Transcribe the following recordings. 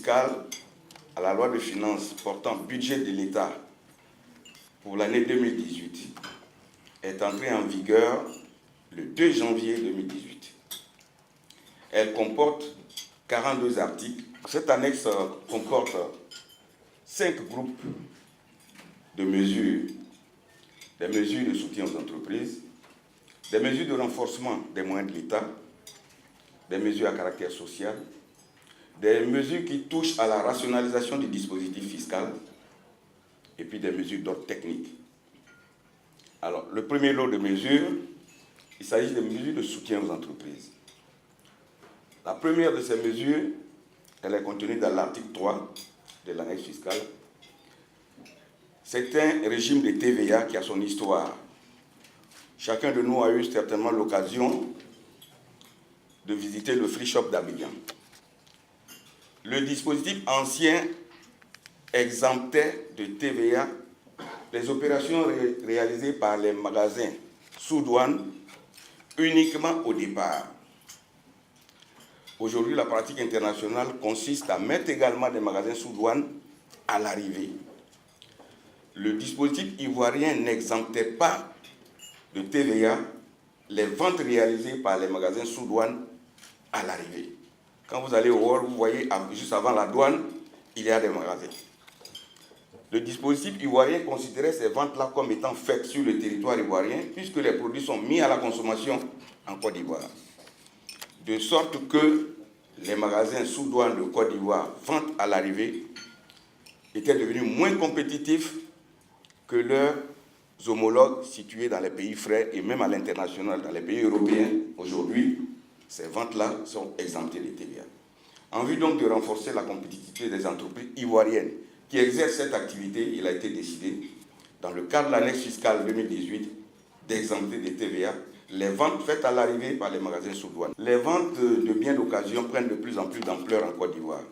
fiscale à la loi de finances portant budget de l'État pour l'année 2018 est entrée en vigueur le 2 janvier 2018. Elle comporte 42 articles. Cette annexe comporte 5 groupes de mesures, des mesures de soutien aux entreprises, des mesures de renforcement des moyens de l'État, des mesures à caractère social, des mesures qui touchent à la rationalisation du dispositif fiscal et puis des mesures d'ordre technique. Alors, le premier lot de mesures, il s'agit des mesures de soutien aux entreprises. La première de ces mesures, elle est contenue dans l'article 3 de l'annexe fiscale. C'est un régime de TVA qui a son histoire. Chacun de nous a eu certainement l'occasion de visiter le free shop d'Abidjan. Le dispositif ancien exemptait de TVA les opérations réalisées par les magasins sous douane uniquement au départ. Aujourd'hui, la pratique internationale consiste à mettre également des magasins sous douane à l'arrivée. Le dispositif ivoirien n'exemptait pas de TVA les ventes réalisées par les magasins sous douane à l'arrivée. Quand vous allez au World, vous voyez juste avant la douane, il y a des magasins. Le dispositif ivoirien considérait ces ventes-là comme étant faites sur le territoire ivoirien puisque les produits sont mis à la consommation en Côte d'Ivoire. De sorte que les magasins sous douane de Côte d'Ivoire, vente à l'arrivée, étaient devenus moins compétitifs que leurs homologues situés dans les pays frères et même à l'international, dans les pays européens. Aujourd'hui, ces ventes-là sont exemptées de TVA. En vue donc de renforcer la compétitivité des entreprises ivoiriennes qui exercent cette activité, il a été décidé, dans le cadre de l'annexe fiscale 2018, d'exempter de TVA les ventes faites à l'arrivée par les magasins sous douane. Les ventes de biens d'occasion prennent de plus en plus d'ampleur en Côte d'Ivoire.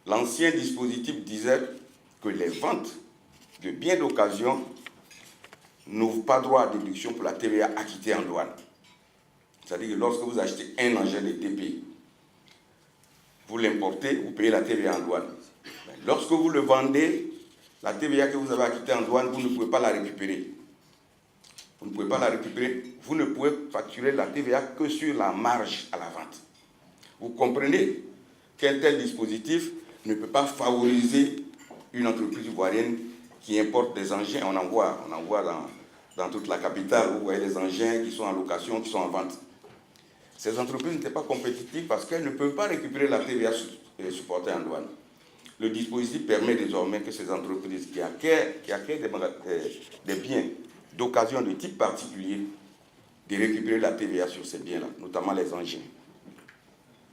L'ancien dispositif disait que les ventes de biens d'occasion n'ouvrent pas droit à déduction pour la TVA acquittée en douane. C'est-à-dire que lorsque vous achetez un engin de TP, vous l'importez, vous payez la TVA en douane. Mais lorsque vous le vendez, la TVA que vous avez acquittée en douane, vous ne pouvez pas la récupérer. Vous ne pouvez pas la récupérer. Vous ne pouvez facturer la TVA que sur la marge à la vente. Vous comprenez qu'un tel dispositif ne peut pas favoriser une entreprise ivoirienne qui importe des engins. On en voit dans toute la capitale. Vous voyez les engins qui sont en location, qui sont en vente. Ces entreprises n'étaient pas compétitives parce qu'elles ne peuvent pas récupérer la TVA supportée en douane. Le dispositif permet désormais que ces entreprises qui acquièrent des biens d'occasion de type particulier, de récupérer la TVA sur ces biens-là, notamment les engins.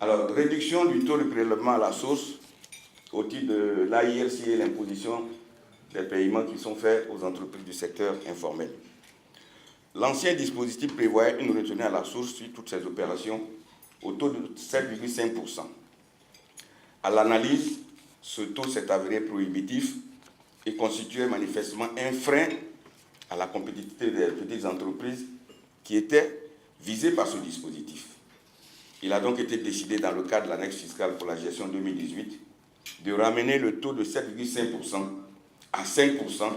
Alors, réduction du taux de prélèvement à la source au titre de l'AIRC et l'imposition des paiements qui sont faits aux entreprises du secteur informel. L'ancien dispositif prévoyait une retenue à la source sur toutes ces opérations au taux de 7,5%. À l'analyse, ce taux s'est avéré prohibitif et constituait manifestement un frein à la compétitivité des petites entreprises qui étaient visées par ce dispositif. Il a donc été décidé dans le cadre de l'annexe fiscale pour la gestion 2018 de ramener le taux de 7,5% à 5%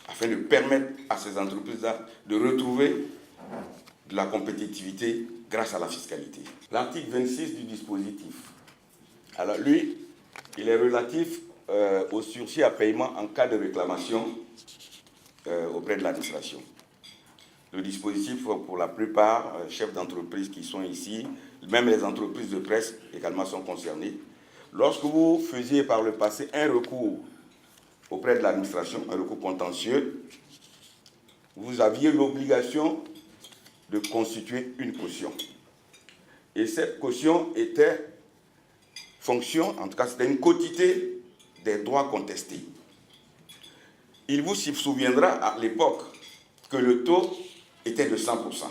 afin de permettre à ces entreprises-là de retrouver de la compétitivité grâce à la fiscalité. L'article 26 du dispositif, alors lui, il est relatif au sursis à paiement en cas de réclamation auprès de l'administration. Le dispositif, pour la plupart, chefs d'entreprise qui sont ici, même les entreprises de presse également sont concernées. Lorsque vous faisiez par le passé un recours auprès de l'administration, un recours contentieux, vous aviez l'obligation de constituer une caution. Et cette caution était fonction, en tout cas c'était une quotité des droits contestés. Il vous souviendra à l'époque que le taux était de 100%.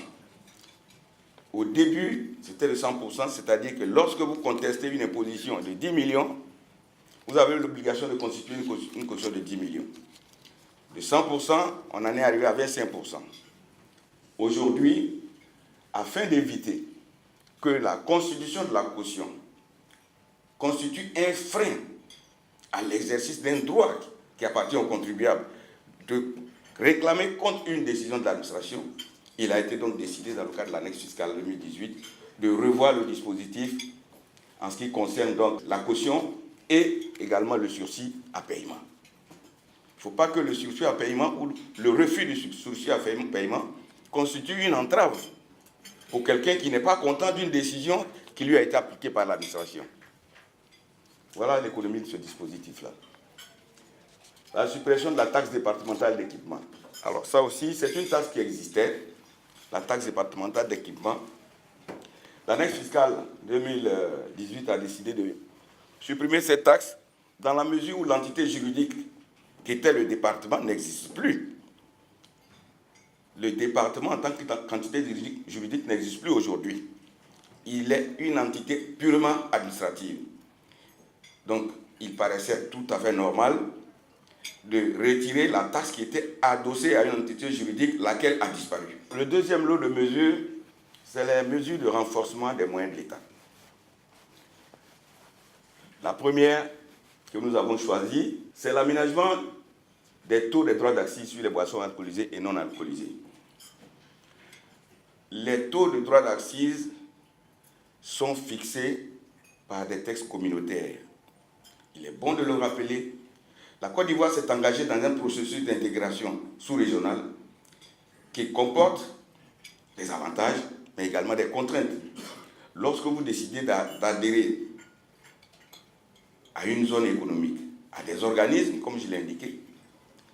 Au début, c'était de 100%, c'est-à-dire que lorsque vous contestez une imposition de 10 millions, vous avez l'obligation de constituer une caution de 10 millions. De 100%, on en est arrivé à 25%. Aujourd'hui, afin d'éviter que la constitution de la caution constitue un frein à l'exercice d'un droit qui appartient aux contribuables de réclamer contre une décision de l'administration, il a été donc décidé dans le cadre de l'annexe fiscale 2018 de revoir le dispositif en ce qui concerne donc la caution et également le sursis à paiement. Il ne faut pas que le sursis à paiement ou le refus du sursis à paiement constitue une entrave pour quelqu'un qui n'est pas content d'une décision qui lui a été appliquée par l'administration. Voilà l'économie de ce dispositif-là. La suppression de la taxe départementale d'équipement. Alors ça aussi, c'est une taxe qui existait, la taxe départementale d'équipement. L'annexe fiscale 2018 a décidé de supprimer cette taxe dans la mesure où l'entité juridique qui était le département n'existe plus. Le département en tant qu'entité juridique n'existe plus aujourd'hui. Il est une entité purement administrative. Donc, il paraissait tout à fait normal de retirer la taxe qui était adossée à une entité juridique, laquelle a disparu. Le deuxième lot de mesures, c'est les mesures de renforcement des moyens de l'État. La première que nous avons choisie, c'est l'aménagement des taux des droits d'accise sur les boissons alcoolisées et non alcoolisées. Les taux de droits d'accise sont fixés par des textes communautaires. Il est bon de le rappeler. La Côte d'Ivoire s'est engagée dans un processus d'intégration sous-régionale qui comporte des avantages, mais également des contraintes. Lorsque vous décidez d'adhérer à une zone économique, à des organismes, comme je l'ai indiqué,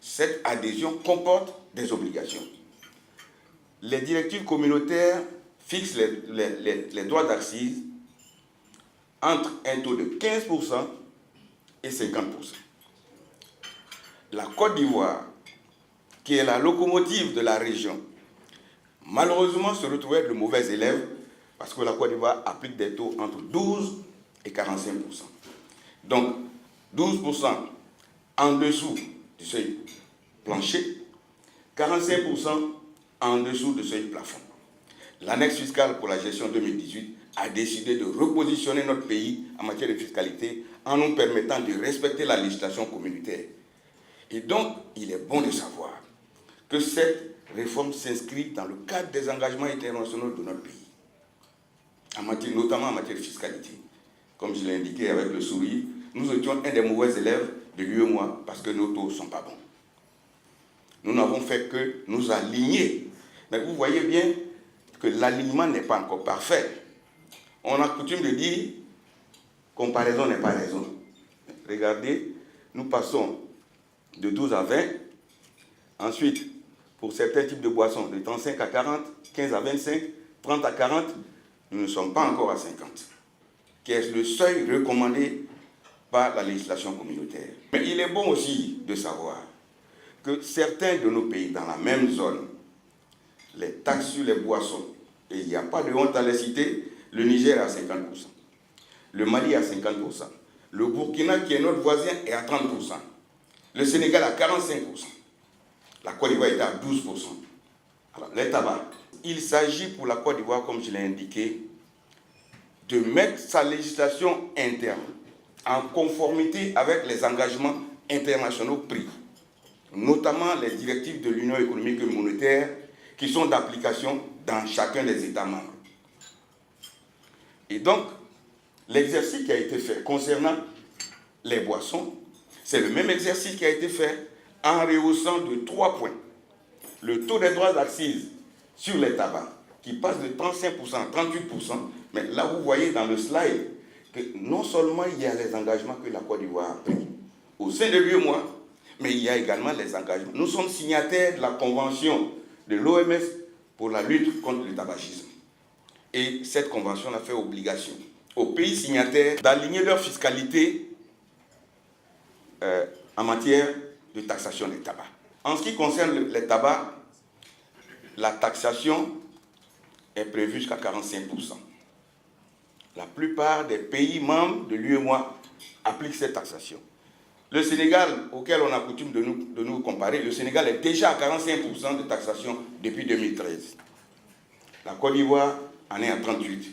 cette adhésion comporte des obligations. Les directives communautaires fixent les droits d'accise entre un taux de 15% et 50%. La Côte d'Ivoire, qui est la locomotive de la région, malheureusement se retrouvait le mauvais élève parce que la Côte d'Ivoire applique des taux entre 12 et 45%. Donc, 12% en dessous du seuil plancher, 45% en dessous du seuil plafond. L'annexe fiscale pour la gestion 2018 a décidé de repositionner notre pays en matière de fiscalité en nous permettant de respecter la législation communautaire. Et donc, il est bon de savoir que cette réforme s'inscrit dans le cadre des engagements internationaux de notre pays, notamment en matière de fiscalité. Comme je l'ai indiqué avec le sourire, nous étions un des mauvais élèves de l'UEMOA parce que nos taux ne sont pas bons. Nous n'avons fait que nous aligner. Mais vous voyez bien que l'alignement n'est pas encore parfait. On a coutume de dire comparaison n'est pas raison. Regardez, nous passons de 12 à 20. Ensuite, pour certains types de boissons, de 35 à 40, 15 à 25, 30 à 40, nous ne sommes pas encore à 50, qui est le seuil recommandé par la législation communautaire. Mais il est bon aussi de savoir que certains de nos pays dans la même zone, les taxes sur les boissons, et il n'y a pas de honte à les citer, le Niger à 50%, le Mali à 50%, le Burkina, qui est notre voisin, est à 30%, le Sénégal à 45%, la Côte d'Ivoire est à 12%. Alors, les tabacs, il s'agit pour la Côte d'Ivoire, comme je l'ai indiqué, de mettre sa législation interne en conformité avec les engagements internationaux pris, notamment les directives de l'Union économique et monétaire qui sont d'application dans chacun des États membres. Et donc, l'exercice qui a été fait concernant les boissons, c'est le même exercice qui a été fait en rehaussant de 3 points le taux des droits d'accise sur les tabacs, qui passe de 35% à 38%. Mais là, vous voyez dans le slide que non seulement il y a les engagements que la Côte d'Ivoire a pris au sein de l'UEMOA, mais il y a également les engagements. Nous sommes signataires de la convention de l'OMS pour la lutte contre le tabagisme. Et cette convention a fait obligation aux pays signataires d'aligner leur fiscalité en matière de taxation des tabacs. En ce qui concerne les tabacs, la taxation est prévue jusqu'à 45%. La plupart des pays membres de l'UEMOA appliquent cette taxation. Le Sénégal, auquel on a coutume de nous comparer, le Sénégal est déjà à 45% de taxation depuis 2013. La Côte d'Ivoire en est à 38%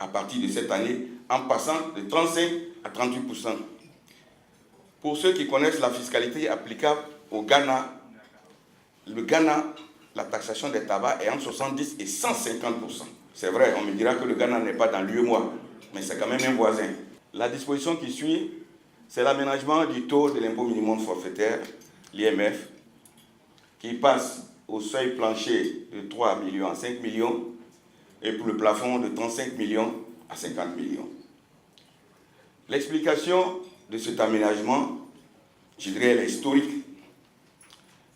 à partir de cette année, en passant de 35 à 38%. Pour ceux qui connaissent la fiscalité applicable au Ghana, le Ghana, la taxation des tabacs est entre 70 et 150%. C'est vrai, on me dira que le Ghana n'est pas dans l'UEMOA, mais c'est quand même un voisin. La disposition qui suit, c'est l'aménagement du taux de l'impôt minimum forfaitaire, l'IMF, qui passe au seuil plancher de 3 millions à 5 millions et pour le plafond de 35 millions à 50 millions. L'explication de cet aménagement, je dirais, elle est historique.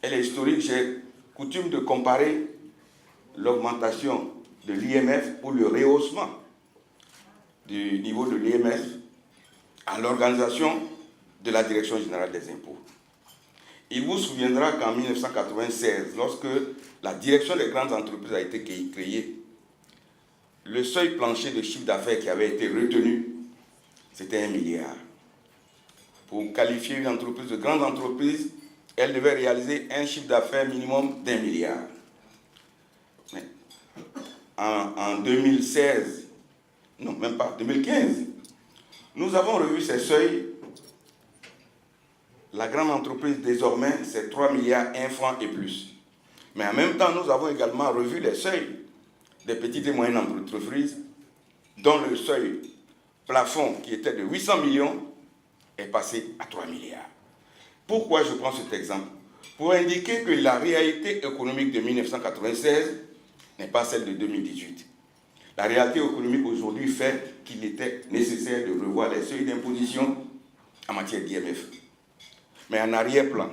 Elle est historique, j'ai coutume de comparer l'augmentation de l'IMF ou le rehaussement du niveau de l'IMF à l'organisation de la Direction générale des impôts. Il vous souviendra qu'en 1996, lorsque la Direction des grandes entreprises a été créée, le seuil plancher de chiffre d'affaires qui avait été retenu, c'était 1 milliard. Pour qualifier une entreprise de grande entreprise, elle devait réaliser un chiffre d'affaires minimum d'1 milliard. Mais en 2016, non même pas, 2015, nous avons revu ces seuils. La grande entreprise, désormais, c'est 3 milliards 1 franc et plus. Mais en même temps, nous avons également revu les seuils des petites et moyennes entreprises, dont le seuil plafond, qui était de 800 millions, est passé à 3 milliards. Pourquoi je prends cet exemple? Pour indiquer que la réalité économique de 1996 n'est pas celle de 2018. La réalité économique aujourd'hui fait qu'il était nécessaire de revoir les seuils d'imposition en matière d'IMF. Mais en arrière-plan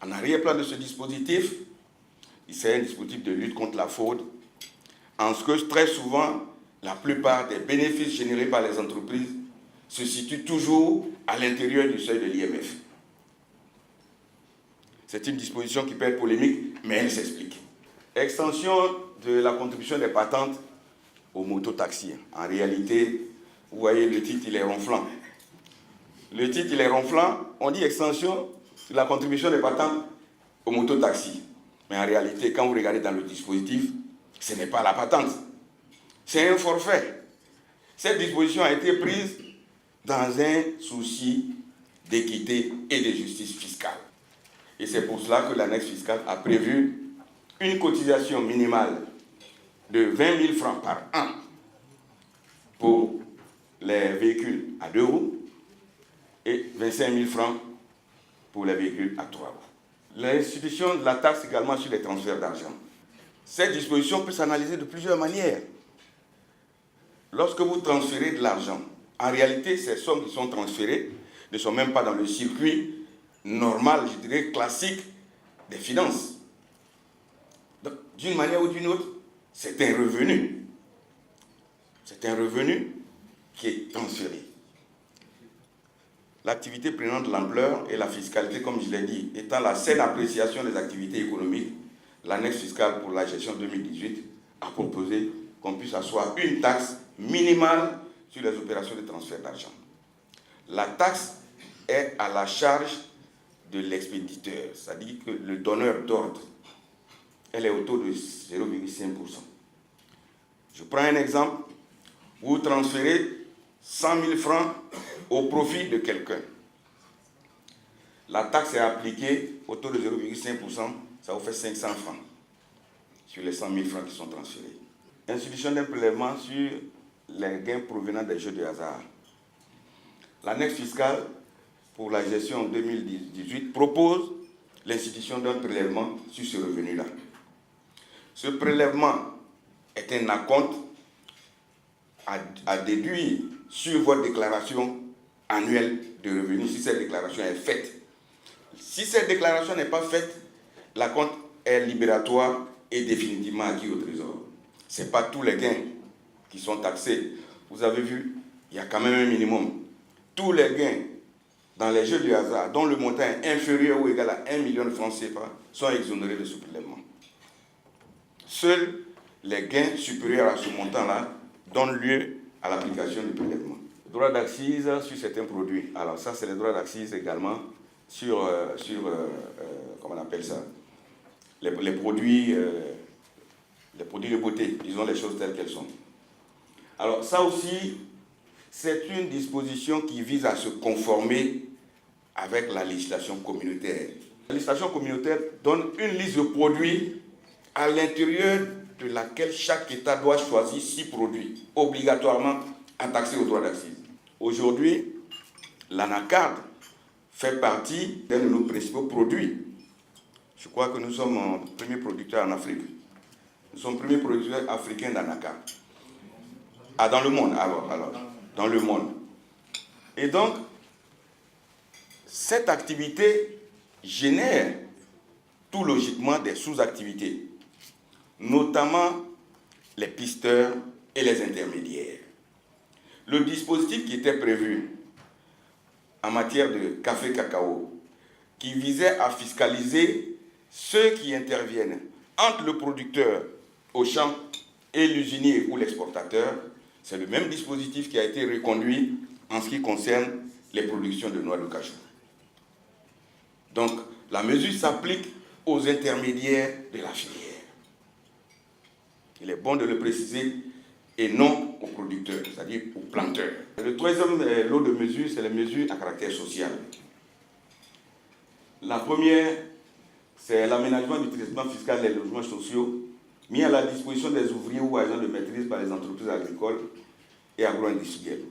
de ce dispositif, c'est un dispositif de lutte contre la fraude, en ce que très souvent, la plupart des bénéfices générés par les entreprises se situent toujours à l'intérieur du seuil de l'IMF. C'est une disposition qui peut être polémique, mais elle s'explique. Extension de la contribution des patentes aux mototaxis. En réalité, vous voyez, le titre, il est ronflant. Le titre, il est ronflant. On dit extension de la contribution des patentes aux mototaxis. Mais en réalité, quand vous regardez dans le dispositif, ce n'est pas la patente. C'est un forfait. Cette disposition a été prise dans un souci d'équité et de justice fiscale. Et c'est pour cela que l'annexe fiscale a prévu une cotisation minimale de 20 000 francs par an pour les véhicules à 2 roues et 25 000 francs pour les véhicules à 3 roues. L'institution de la taxe également sur les transferts d'argent. Cette disposition peut s'analyser de plusieurs manières. Lorsque vous transférez de l'argent, en réalité, ces sommes qui sont transférées ne sont même pas dans le circuit normal, je dirais classique, des finances. Donc, d'une manière ou d'une autre, c'est un revenu. C'est un revenu qui est transféré. L'activité prenant de l'ampleur et la fiscalité, comme je l'ai dit, étant la saine appréciation des activités économiques, l'annexe fiscale pour la gestion 2018 a proposé qu'on puisse asseoir une taxe minimale sur les opérations de transfert d'argent. La taxe est à la charge de l'expéditeur, c'est-à-dire que le donneur d'ordre, elle est au taux de 0,5%. Je prends un exemple, vous transférez 100 000 francs au profit de quelqu'un. La taxe est appliquée au taux de 0,5%, ça vous fait 500 francs sur les 100 000 francs qui sont transférés. Institution d'un prélèvement sur les gains provenant des jeux de hasard. L'annexe fiscale pour la gestion 2018 propose l'institution d'un prélèvement sur ce revenu-là. Ce prélèvement est un acompte à déduire sur votre déclaration annuelle de revenus si cette déclaration est faite. Si cette déclaration n'est pas faite, l'acompte est libératoire et définitivement acquis au trésor. Ce n'est pas tous les gains qui sont taxés. Vous avez vu, il y a quand même un minimum. Tous les gains dans les jeux de hasard, dont le montant est inférieur ou égal à 1 million de francs CFA, sont exonérés de ce prélèvement. Seuls les gains supérieurs à ce montant-là donnent lieu à l'application du prélèvement. Droit d'accise sur certains produits. Alors ça, c'est les droits d'accise également sur comment on appelle ça, les produits de beauté, disons les choses telles qu'elles sont. Alors ça aussi, c'est une disposition qui vise à se conformer avec la législation communautaire. La législation communautaire donne une liste de produits à l'intérieur de laquelle chaque État doit choisir 6 produits, obligatoirement taxés au droit d'accise. Aujourd'hui, l'anacarde fait partie d'un de nos principaux produits. Je crois que nous sommes le premier producteur en Afrique. Nous sommes le premier producteur africain d'anacarde. Ah, dans le monde, alors, dans le monde. Et donc, cette activité génère tout logiquement des sous-activités, notamment les pisteurs et les intermédiaires. Le dispositif qui était prévu en matière de café-cacao, qui visait à fiscaliser ceux qui interviennent entre le producteur au champ et l'usinier ou l'exportateur, c'est le même dispositif qui a été reconduit en ce qui concerne les productions de noix de cajou. Donc, la mesure s'applique aux intermédiaires de la filière. Il est bon de le préciser, et non aux producteurs, c'est-à-dire aux planteurs. Le troisième lot de mesures, c'est les mesures à caractère social. La première, c'est l'aménagement du traitement fiscal des logements sociaux mis à la disposition des ouvriers ou agents de maîtrise par les entreprises agricoles et agro-industrielles.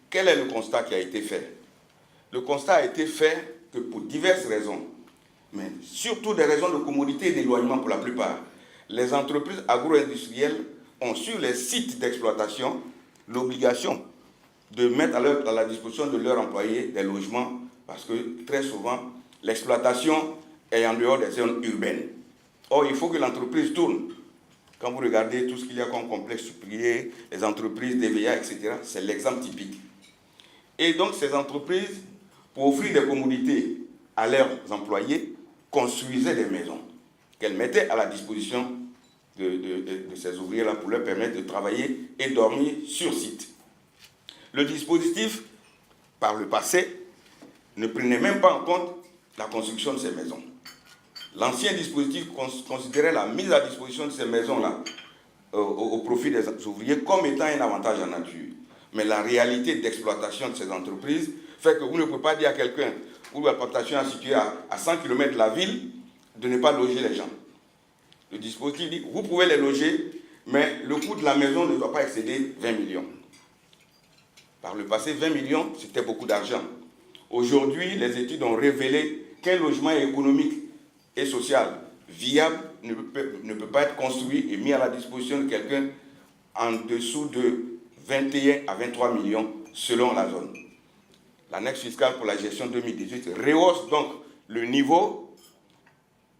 Quel est le constat qui a été fait? Le constat a été fait que pour diverses raisons, mais surtout des raisons de commodité et d'éloignement pour la plupart, les entreprises agro-industrielles ont sur les sites d'exploitation l'obligation de mettre à la disposition de leurs employés des logements parce que très souvent, l'exploitation est en dehors des zones urbaines. Or, il faut que l'entreprise tourne. Quand vous regardez tout ce qu'il y a comme complexe sucrier, les entreprises d'EVA, etc., c'est l'exemple typique. Et donc, ces entreprises, pour offrir des commodités à leurs employés, construisaient des maisons qu'elles mettaient à la disposition de ces ouvriers-là pour leur permettre de travailler et dormir sur site. Le dispositif, par le passé, ne prenait même pas en compte la construction de ces maisons. L'ancien dispositif considérait la mise à disposition de ces maisons-là au profit des ouvriers comme étant un avantage en nature. Mais la réalité d'exploitation de ces entreprises fait que vous ne pouvez pas dire à quelqu'un où la plantation est située à 100 km de la ville de ne pas loger les gens. Le dispositif dit vous pouvez les loger, mais le coût de la maison ne doit pas excéder 20 millions. Par le passé, 20 millions, c'était beaucoup d'argent. Aujourd'hui, les études ont révélé qu'un logement économique et social viable ne peut pas être construit et mis à la disposition de quelqu'un en dessous de 21 à 23 millions selon la zone. L'annexe fiscale pour la gestion 2018 rehausse donc le niveau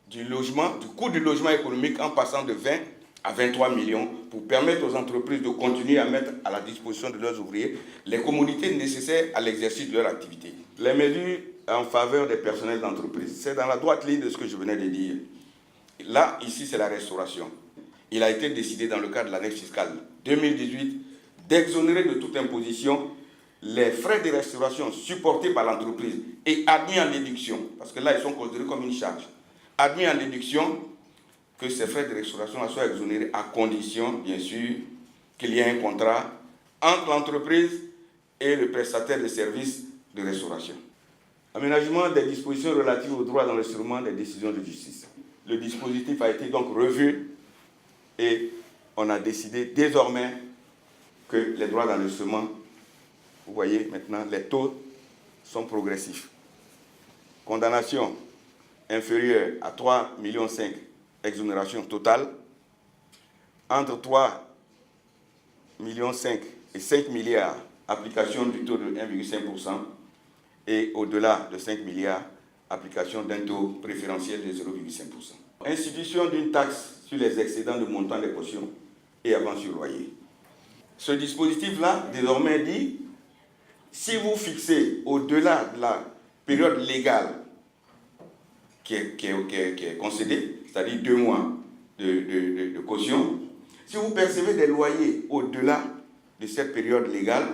du logement, du coût du logement économique en passant de 20 à 23 millions pour permettre aux entreprises de continuer à mettre à la disposition de leurs ouvriers les commodités nécessaires à l'exercice de leur activité. Les mesures en faveur des personnels d'entreprise, c'est dans la droite ligne de ce que je venais de dire. Là, ici, c'est la restauration. Il a été décidé dans le cadre de l'annexe fiscale 2018 d'exonérer de toute imposition les frais de restauration supportés par l'entreprise et admis en déduction, parce que là, ils sont considérés comme une charge, admis en déduction que ces frais de restauration soient exonérés à condition, bien sûr, qu'il y ait un contrat entre l'entreprise et le prestataire de services de restauration. Aménagement des dispositions relatives aux droits d'enregistrement des décisions de justice. Le dispositif a été donc revu et on a décidé désormais que les droits d'enregistrement, vous voyez maintenant, les taux sont progressifs. Condamnation inférieure à 3,5 millions, exonération totale. Entre 3,5 millions et 5 milliards, application du taux de 1,5%. Et au-delà de 5 milliards, application d'un taux préférentiel de 0,5%. Institution d'une taxe sur les excédents de montant des cautions et avance sur loyer. Ce dispositif-là, désormais, dit, si vous fixez au-delà de la période légale qui est concédée, c'est-à-dire 2 mois de caution, si vous percevez des loyers au-delà de cette période légale,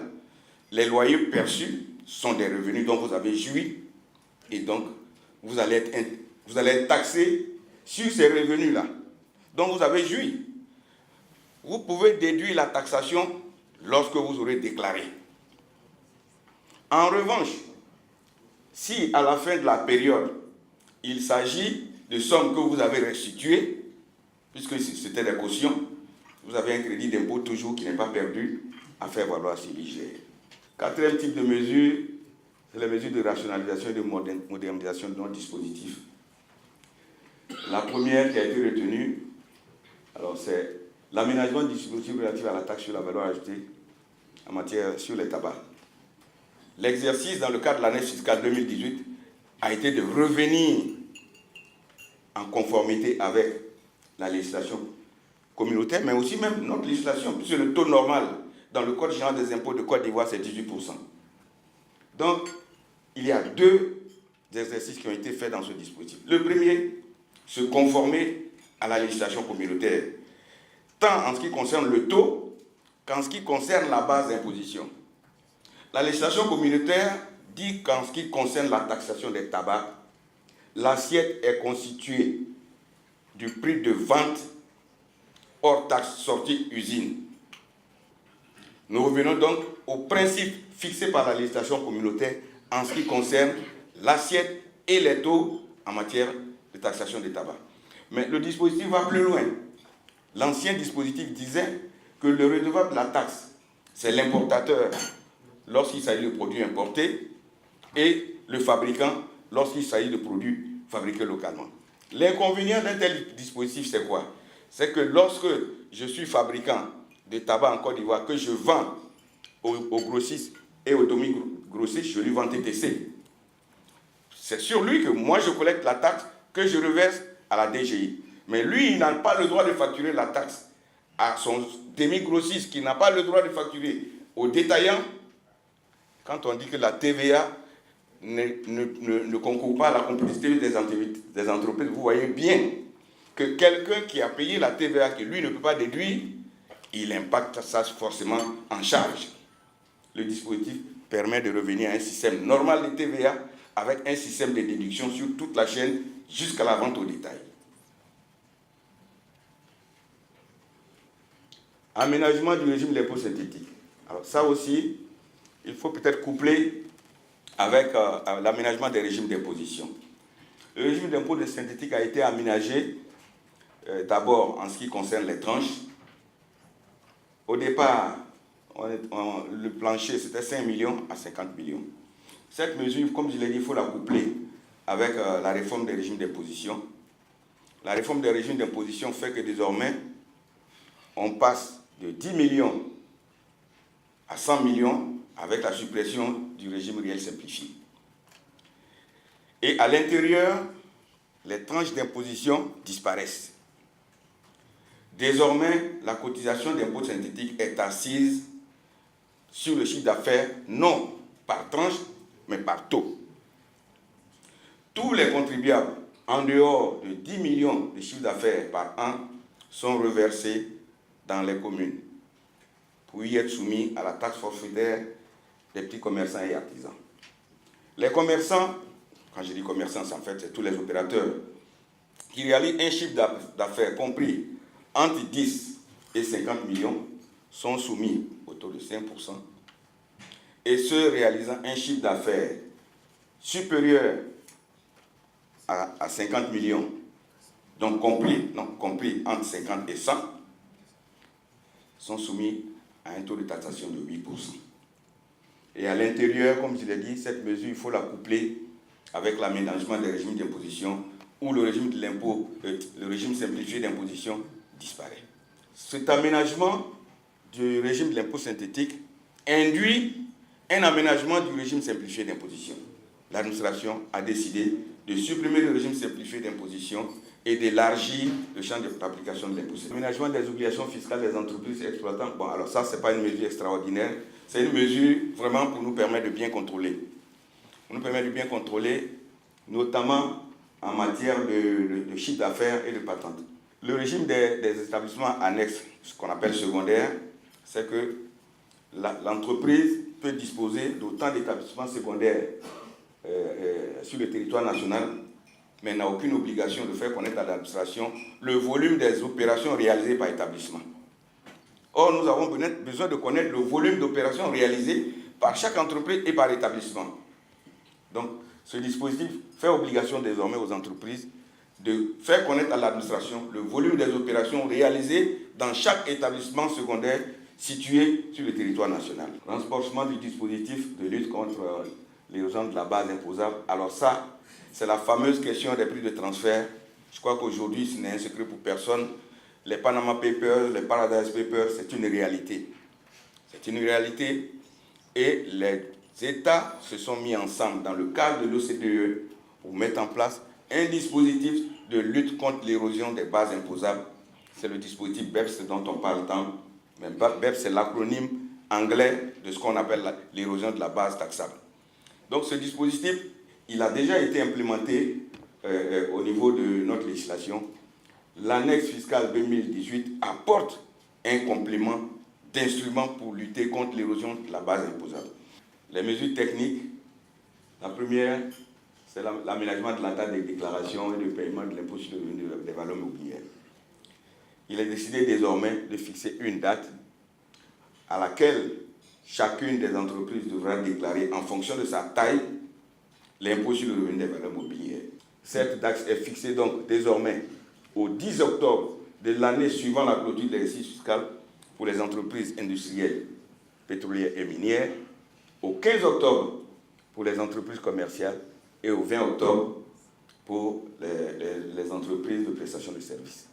les loyers perçus sont des revenus dont vous avez joui et donc vous allez être taxé sur ces revenus-là dont vous avez joui. Vous pouvez déduire la taxation lorsque vous aurez déclaré. En revanche, Si à la fin de la période, il s'agit de sommes que vous avez restituées, puisque c'était des cautions, vous avez un crédit d'impôt toujours qui n'est pas perdu à faire valoir sur l'IGR. Quatrième type de mesure, c'est les mesures de rationalisation et de modernisation de notre dispositif. La première qui a été retenue, alors c'est l'aménagement du dispositif relatif à la taxe sur la valeur ajoutée en matière sur les tabacs. L'exercice dans le cadre de l'année fiscale 2018 a été de revenir en conformité avec la législation communautaire, mais aussi même notre législation, puisque le taux normal dans le Code général des impôts de Côte d'Ivoire, c'est 18%. Donc, il y a deux exercices qui ont été faits dans ce dispositif. Le premier, se conformer à la législation communautaire, tant en ce qui concerne le taux qu'en ce qui concerne la base d'imposition. La législation communautaire dit qu'en ce qui concerne la taxation des tabacs, l'assiette est constituée du prix de vente hors taxe sortie usine. Nous revenons donc au principe fixé par la législation communautaire en ce qui concerne l'assiette et les taux en matière de taxation des tabacs. Mais le dispositif va plus loin. L'ancien dispositif disait que le redevable de la taxe, c'est l'importateur lorsqu'il s'agit de produits importés et le fabricant lorsqu'il s'agit de produits fabriqués localement. L'inconvénient d'un tel dispositif, c'est quoi? C'est que lorsque je suis fabricant de tabac en Côte d'Ivoire, que je vends aux grossistes et aux demi-grossistes, je lui vends TTC. C'est sur lui que moi je collecte la taxe que je reverse à la DGI. Mais lui, il n'a pas le droit de facturer la taxe à son demi-grossiste, qui n'a pas le droit de facturer aux détaillants. Quand on dit que la TVA ne concourt pas à la compétitivité des entreprises, vous voyez bien que quelqu'un qui a payé la TVA, que lui ne peut pas déduire, il impacte ça forcément en charge. Le dispositif permet de revenir à un système normal de TVA avec un système de déduction sur toute la chaîne jusqu'à la vente au détail. Aménagement du régime de l'impôt synthétique. Alors ça aussi, il faut peut-être coupler avec l'aménagement des régimes d'imposition. Le régime d'impôt synthétique a été aménagé d'abord en ce qui concerne les tranches. Au départ, le plancher, c'était 5 millions à 50 millions. Cette mesure, comme je l'ai dit, il faut la coupler avec la réforme des régimes d'imposition. La réforme des régimes d'imposition fait que désormais, on passe de 10 millions à 100 millions avec la suppression du régime réel simplifié. Et à l'intérieur, les tranches d'imposition disparaissent. Désormais, la cotisation d'impôt synthétique est assise sur le chiffre d'affaires, non par tranche, mais par taux. Tous les contribuables en dehors de 10 millions de chiffre d'affaires par an sont reversés dans les communes pour y être soumis à la taxe forfaitaire des petits commerçants et artisans. Les commerçants, quand je dis commerçants, en fait, c'est tous les opérateurs qui réalisent un chiffre d'affaires compris entre 10 et 50 millions sont soumis au taux de 5%. Et ceux réalisant un chiffre d'affaires supérieur à 50 millions, donc compris entre 50 et 100, sont soumis à un taux de taxation de 8%. Et à l'intérieur, comme je l'ai dit, cette mesure, il faut la coupler avec l'aménagement des régimes d'imposition où le régime de l'impôt, le régime simplifié d'imposition disparaît. Cet aménagement du régime de l'impôt synthétique induit un aménagement du régime simplifié d'imposition. L'administration a décidé de supprimer le régime simplifié d'imposition et d'élargir le champ d'application de l'impôt. L'aménagement des obligations fiscales des entreprises exploitantes, bon, alors ça, ce n'est pas une mesure extraordinaire, c'est une mesure vraiment pour nous permettre de bien contrôler. Pour nous permettre de bien contrôler, notamment en matière de chiffre d'affaires et de patente. Le régime des établissements annexes, ce qu'on appelle secondaires, c'est que l'entreprise peut disposer d'autant d'établissements secondaires sur le territoire national, mais n'a aucune obligation de faire connaître à l'administration le volume des opérations réalisées par établissement. Or, nous avons besoin de connaître le volume d'opérations réalisées par chaque entreprise et par établissement. Donc, Ce dispositif fait obligation désormais aux entreprises de faire connaître à l'administration le volume des opérations réalisées dans chaque établissement secondaire situé sur le territoire national. Renforcement du dispositif de lutte contre l'érosion de la base imposable. Alors ça, c'est la fameuse question des prix de transfert. Je crois qu'aujourd'hui, ce n'est un secret pour personne. Les Panama Papers, les Paradise Papers, c'est une réalité. C'est une réalité et les États se sont mis ensemble dans le cadre de l'OCDE pour mettre en place un dispositif de lutte contre l'érosion des bases imposables. C'est le dispositif BEPS dont on parle tant. Mais BEPS, c'est l'acronyme anglais de ce qu'on appelle l'érosion de la base taxable. Donc ce dispositif, il a déjà été implémenté au niveau de notre législation. L'annexe fiscale 2018 apporte un complément d'instruments pour lutter contre l'érosion de la base imposable. Les mesures techniques, la première, c'est l'aménagement de la date de déclaration et de paiement de l'impôt sur le revenu des valeurs mobilières. Il est décidé désormais de fixer une date à laquelle chacune des entreprises devra déclarer en fonction de sa taille l'impôt sur le revenu des valeurs mobilières. Cette date est fixée donc désormais au 10 octobre de l'année suivant la clôture de l'exercice fiscal pour les entreprises industrielles, pétrolières et minières, au 15 octobre pour les entreprises commerciales et au 20 octobre pour les entreprises de prestation de services.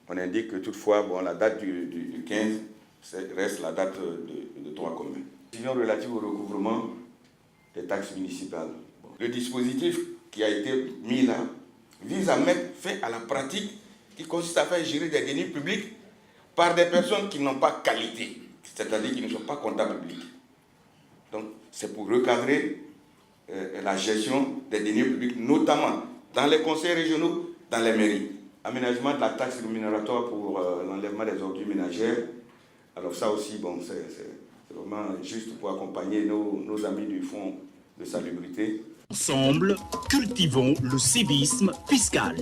On indique que toutefois, la date du 15 reste la date de droit commun. Décision relative au recouvrement des taxes municipales. Le dispositif qui a été mis là vise à mettre fin à la pratique qui consiste à faire gérer des deniers publics par des personnes qui n'ont pas qualité, c'est-à-dire qui ne sont pas comptables publics. Donc, c'est pour recadrer la gestion des deniers publics, notamment dans les conseils régionaux, dans les mairies. Aménagement de la taxe rémunératoire pour l'enlèvement des ordures ménagères. Alors ça aussi, c'est vraiment juste pour accompagner nos amis du Fonds de salubrité. Ensemble, cultivons le civisme fiscal.